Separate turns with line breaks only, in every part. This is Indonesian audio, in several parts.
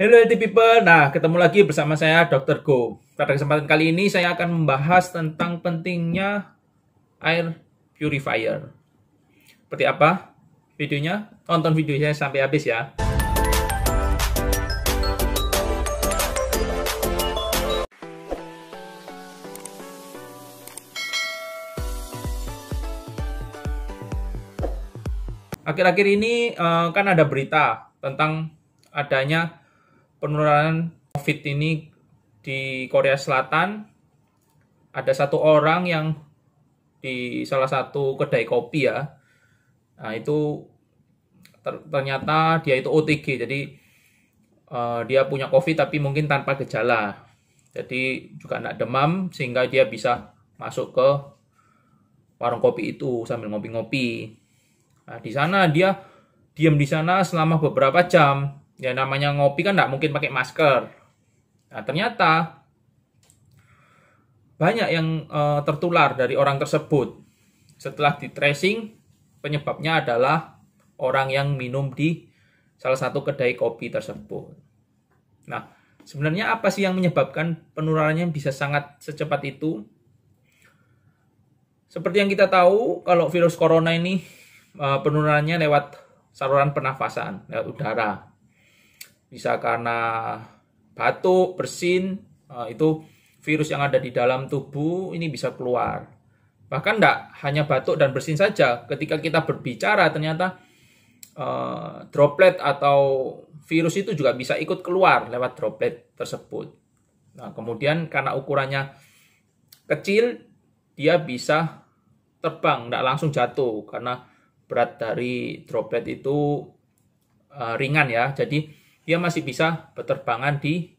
Hello healthy people, nah ketemu lagi bersama saya Dr. Go. Pada kesempatan kali ini saya akan membahas tentang pentingnya air purifier. Seperti apa videonya? Tonton videonya sampai habis ya. Akhir-akhir ini kan ada berita tentang adanya penularan COVID ini di Korea Selatan. Ada satu orang yang di salah satu kedai kopi ya. Nah itu ternyata dia itu OTG, jadi dia punya COVID tapi mungkin tanpa gejala. Jadi juga tidak demam sehingga dia bisa masuk ke warung kopi itu sambil ngopi-ngopi. Nah di sana dia diam di sana selama beberapa jam. Ya namanya ngopi kan nggak mungkin pakai masker. Nah ternyata banyak yang tertular dari orang tersebut. Setelah di tracing, penyebabnya adalah orang yang minum di salah satu kedai kopi tersebut. Nah sebenarnya apa sih yang menyebabkan penularannya bisa sangat secepat itu? Seperti yang kita tahu, kalau virus corona ini penularannya lewat saluran pernafasan, lewat udara. Bisa karena batuk, bersin, itu virus yang ada di dalam tubuh ini bisa keluar. Bahkan tidak hanya batuk dan bersin saja, ketika kita berbicara ternyata droplet atau virus itu juga bisa ikut keluar lewat droplet tersebut. Nah, kemudian karena ukurannya kecil, dia bisa terbang, tidak langsung jatuh, karena berat dari droplet itu ringan ya, jadi dia masih bisa berterbangan di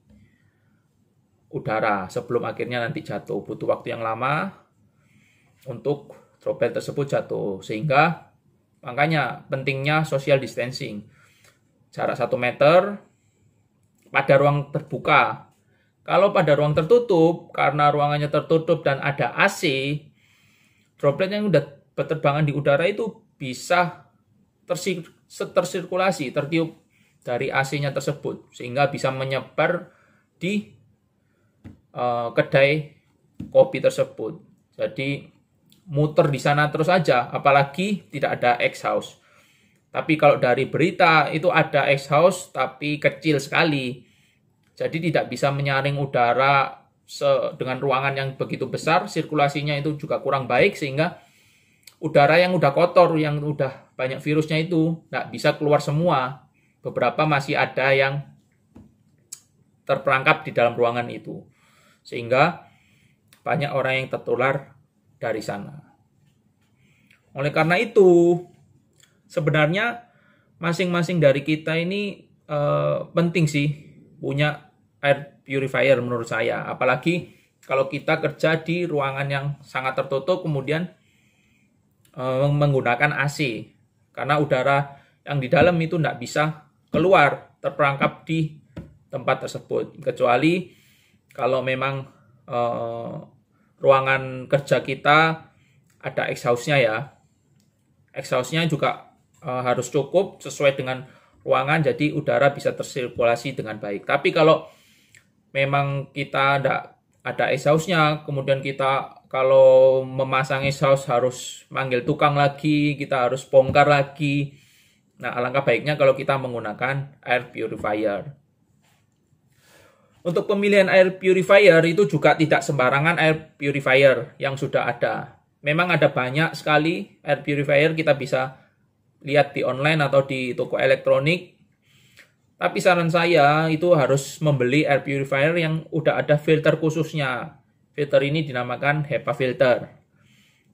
udara sebelum akhirnya nanti jatuh. Butuh waktu yang lama untuk droplet tersebut jatuh. Sehingga makanya pentingnya social distancing. Jarak 1 meter pada ruang terbuka. Kalau pada ruang tertutup, karena ruangannya tertutup dan ada AC, droplet yang sudah berterbangan di udara itu bisa tersirkulasi, tertiup dari AC-nya tersebut, sehingga bisa menyebar di kedai kopi tersebut. Jadi muter di sana terus aja, apalagi tidak ada exhaust. Tapi kalau dari berita itu ada exhaust tapi kecil sekali, jadi tidak bisa menyaring udara dengan ruangan yang begitu besar. Sirkulasinya itu juga kurang baik, sehingga udara yang udah kotor, yang udah banyak virusnya itu nggak bisa keluar semua. Beberapa masih ada yang terperangkap di dalam ruangan itu. Sehingga banyak orang yang tertular dari sana. Oleh karena itu, sebenarnya masing-masing dari kita ini penting sih punya air purifier menurut saya. Apalagi kalau kita kerja di ruangan yang sangat tertutup, kemudian menggunakan AC. Karena udara yang di dalam itu tidak bisa keluar, terperangkap di tempat tersebut. Kecuali kalau memang ruangan kerja kita ada exhaust-nya ya. Exhaust-nya juga harus cukup sesuai dengan ruangan, jadi udara bisa tersirkulasi dengan baik. Tapi kalau memang kita tidak ada exhaust-nya, kemudian kita kalau memasang exhaust harus manggil tukang lagi, kita harus bongkar lagi. Nah, alangkah baiknya kalau kita menggunakan air purifier. Untuk pemilihan air purifier itu juga tidak sembarangan air purifier yang sudah ada. Memang ada banyak sekali air purifier, kita bisa lihat di online atau di toko elektronik. Tapi saran saya itu harus membeli air purifier yang udah ada filter khususnya. Filter ini dinamakan HEPA filter.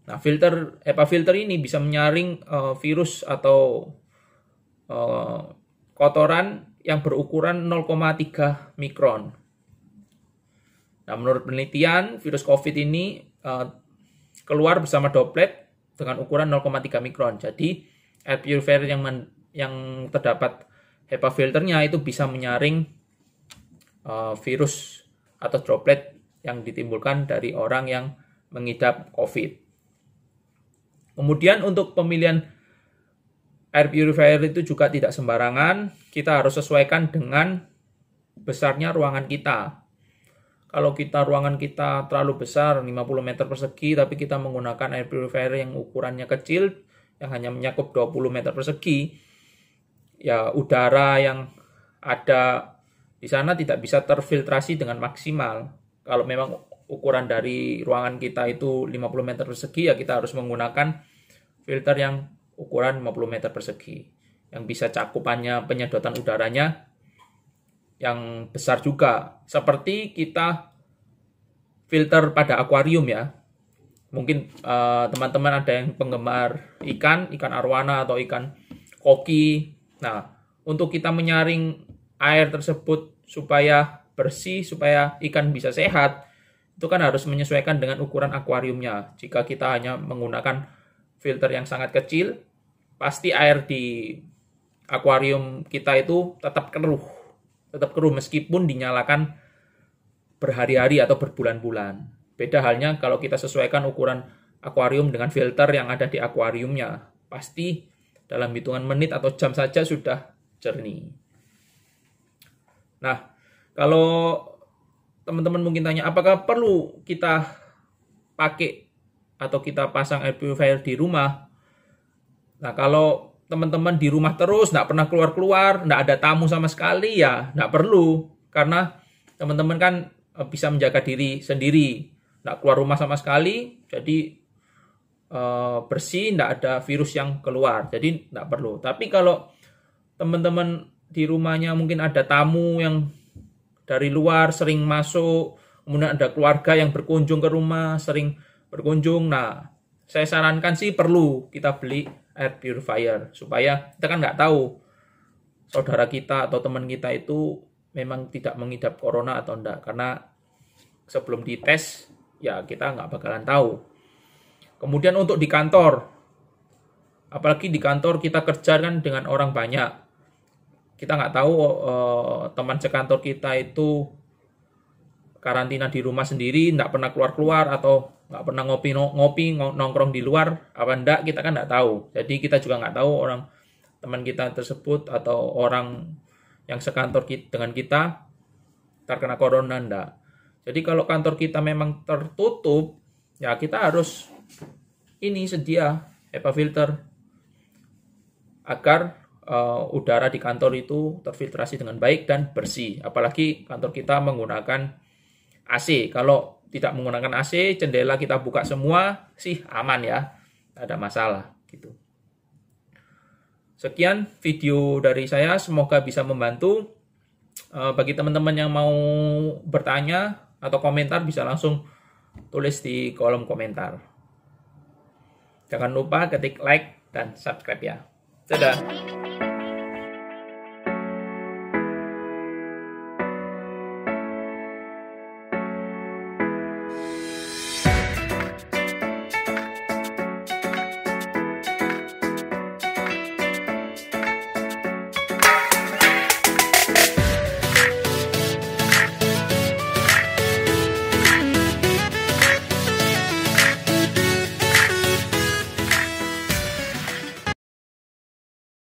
Nah, HEPA filter ini bisa menyaring virus atau kotoran yang berukuran 0,3 mikron. Nah, menurut penelitian, virus COVID ini keluar bersama droplet dengan ukuran 0,3 mikron. Jadi, air purifier yang terdapat HEPA filternya itu bisa menyaring virus atau droplet yang ditimbulkan dari orang yang mengidap COVID. Kemudian untuk pemilihan air purifier itu juga tidak sembarangan, kita harus sesuaikan dengan besarnya ruangan kita. Kalau ruangan kita terlalu besar, 50 meter persegi, tapi kita menggunakan air purifier yang ukurannya kecil, yang hanya mencakup 20 meter persegi, ya udara yang ada di sana tidak bisa terfiltrasi dengan maksimal. Kalau memang ukuran dari ruangan kita itu 50 meter persegi, ya kita harus menggunakan filter yang ukuran 50 meter persegi, yang bisa cakupannya penyedotan udaranya yang besar juga. Seperti kita filter pada akuarium ya. Mungkin teman-teman ada yang penggemar ikan arwana atau ikan koki. Nah, untuk kita menyaring air tersebut supaya bersih, supaya ikan bisa sehat, itu kan harus menyesuaikan dengan ukuran akuariumnya. Jika kita hanya menggunakan filter yang sangat kecil, pasti air di akuarium kita itu tetap keruh meskipun dinyalakan berhari-hari atau berbulan-bulan. Beda halnya kalau kita sesuaikan ukuran akuarium dengan filter yang ada di akuariumnya. Pasti dalam hitungan menit atau jam saja sudah jernih. Nah, kalau teman-teman mungkin tanya, apakah perlu kita pakai atau kita pasang air purifier di rumah? Nah, kalau teman-teman di rumah terus, nggak pernah keluar-keluar, nggak ada tamu sama sekali, ya nggak perlu. Karena teman-teman kan bisa menjaga diri sendiri, nggak keluar rumah sama sekali, jadi bersih, nggak ada virus yang keluar, jadi nggak perlu. Tapi kalau teman-teman di rumahnya mungkin ada tamu yang dari luar sering masuk, kemudian ada keluarga yang berkunjung ke rumah, sering berkunjung, nah saya sarankan sih perlu kita beli air purifier, supaya kita kan nggak tahu saudara kita atau teman kita itu memang tidak mengidap corona atau enggak, karena sebelum dites ya kita nggak bakalan tahu. Kemudian untuk di kantor, apalagi di kantor kita kerja kan dengan orang banyak, kita nggak tahu teman sekantor kita itu karantina di rumah sendiri, nggak pernah keluar-keluar, atau nggak pernah ngopi nongkrong di luar apa enggak, kita kan nggak tahu. Jadi kita juga nggak tahu orang teman kita tersebut atau orang yang sekantor dengan kita terkena corona enggak. Jadi kalau kantor kita memang tertutup, ya kita harus sedia HEPA filter agar udara di kantor itu terfiltrasi dengan baik dan bersih. Apalagi kantor kita menggunakan AC. Kalau tidak menggunakan AC, jendela kita buka semua sih aman ya, tidak ada masalah gitu. Sekian video dari saya, semoga bisa membantu. Bagi teman-teman yang mau bertanya atau komentar, bisa langsung tulis di kolom komentar. Jangan lupa ketik like dan subscribe ya. Dadah.